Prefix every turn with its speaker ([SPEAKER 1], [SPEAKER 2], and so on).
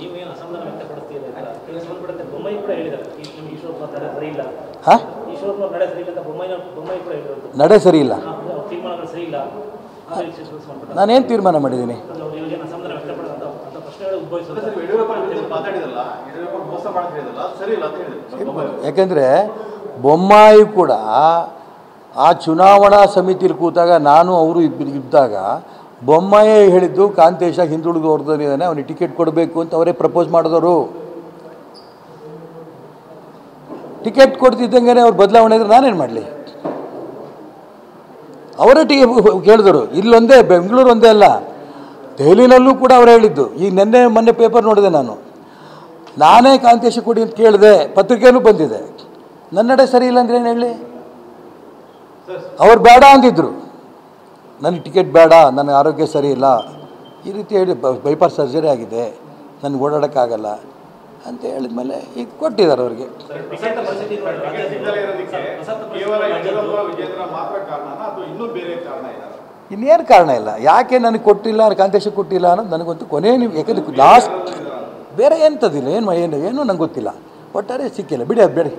[SPEAKER 1] ನೀವೇನು ಅಸಮಾಧಾನ ವ್ಯಕ್ತಪಡಿಸ್ತೀರಿ ಅಂತ ಸಂಬಂಧಪಟ್ಟಂತೆ ಬೊಮ್ಮಾಯಿ ಕೂಡ ಹೇಳಿದ್ದಾರೆ ಈಶ್ವರಪ್ಪ ನಡೆ ಸರಿ ಇಲ್ಲ. ಈಶ್ವರಪ್ಪ ನಡೆ ಸರಿ ಇಲ್ಲ ಅಂತ ಬೊಮ್ಮಾಯಿ ಕೂಡ ಹೇಳಿರೋದು.
[SPEAKER 2] ನಡೆ ಸರಿ ಇಲ್ಲ,
[SPEAKER 1] ತೀರ್ಮಾನಗಳು ಸರಿ ಇಲ್ಲ.
[SPEAKER 2] ನಾನೇನು ತೀರ್ಮಾನ ಮಾಡಿದ್ದೀನಿ?
[SPEAKER 1] ಅಸಮಾಧಾನ ವ್ಯಕ್ತಪಡಿಸಂತ ಪ್ರಶ್ನೆಗಳು ಉದ್ಭವಿಸುತ್ತೆ.
[SPEAKER 2] ಯಾಕೆಂದರೆ ಬೊಮ್ಮಾಯಿ ಕೂಡ ಆ ಚುನಾವಣಾ ಸಮಿತಿಯಲ್ಲಿ ಕೂತಾಗ ನಾನು ಅವರು ಇದ್ದಾಗ ಬೊಮ್ಮಾಯಿ ಹೇಳಿದ್ದು ಕಾಂತೇಶ ಹಿಂದುಳಿದು ಹೊರದಿದ್ದಾನೆ, ಅವನಿಗೆ ಟಿಕೆಟ್ ಕೊಡಬೇಕು ಅಂತ ಅವರೇ ಪ್ರಪೋಸ್ ಮಾಡಿದವರು. ಟಿಕೆಟ್ ಕೊಡ್ತಿದ್ದಂಗೆ ಅವ್ರು ಬದಲಾವಣೆ ಇದ್ರೆ ನಾನೇನು ಮಾಡಲಿ? ಅವರೇ ಕೇಳಿದರು. ಇಲ್ಲೊಂದೇ ಬೆಂಗಳೂರು ಒಂದೇ ಅಲ್ಲ, ದೆಹಲಿನಲ್ಲೂ ಕೂಡ ಅವರೇ ಹೇಳಿದ್ದು. ಈಗ ಮೊನ್ನೆ ಪೇಪರ್ ನೋಡಿದೆ, ನಾನೇ ಕಾಂತೇಶ ಕೊಡಿ ಅಂತ ಕೇಳಿದೆ, ಪತ್ರಿಕೆಯಲ್ಲೂ ಬಂದಿದೆ. ನನ್ನಡೆ ಸರಿ ಇಲ್ಲ ಅಂದರೆ ಏನು ಹೇಳಿ? ಅವ್ರು ಬೇಡ ಅಂದಿದ್ರು, ನನಗೆ ಟಿಕೆಟ್ ಬೇಡ, ನನ್ನ ಆರೋಗ್ಯ ಸರಿ ಇಲ್ಲ, ಈ ರೀತಿ ಹೇಳಿ ಬೈಪಾಸ್ ಸರ್ಜರಿ ಆಗಿದೆ, ನನಗೆ ಓಡಾಡೋಕ್ಕಾಗಲ್ಲ ಅಂತ ಹೇಳಿದ್ಮೇಲೆ ಈಗ ಕೊಟ್ಟಿದ್ದಾರೆ ಅವ್ರಿಗೆ. ಇನ್ನೇನು ಕಾರಣ ಇಲ್ಲ. ಯಾಕೆ ನನಗೆ ಕೊಟ್ಟಿಲ್ಲ, ಕಾಂತೇಶ ಕೊಟ್ಟಿಲ್ಲ ಅನ್ನೋದು ನನಗಂತೂ ಕೊನೆ ನೀವು, ಯಾಕಂದರೆ ಲಾಸ್ಟ್ ಬೇರೆ ಎಂಥದ್ದಿಲ್ಲ, ಏನು ನಂಗೆ ಗೊತ್ತಿಲ್ಲ, ಒಟ್ಟಾರೆ ಸಿಕ್ಕಿಲ್ಲ, ಬಿಡಿ ಅದು ಬೇಡಿ.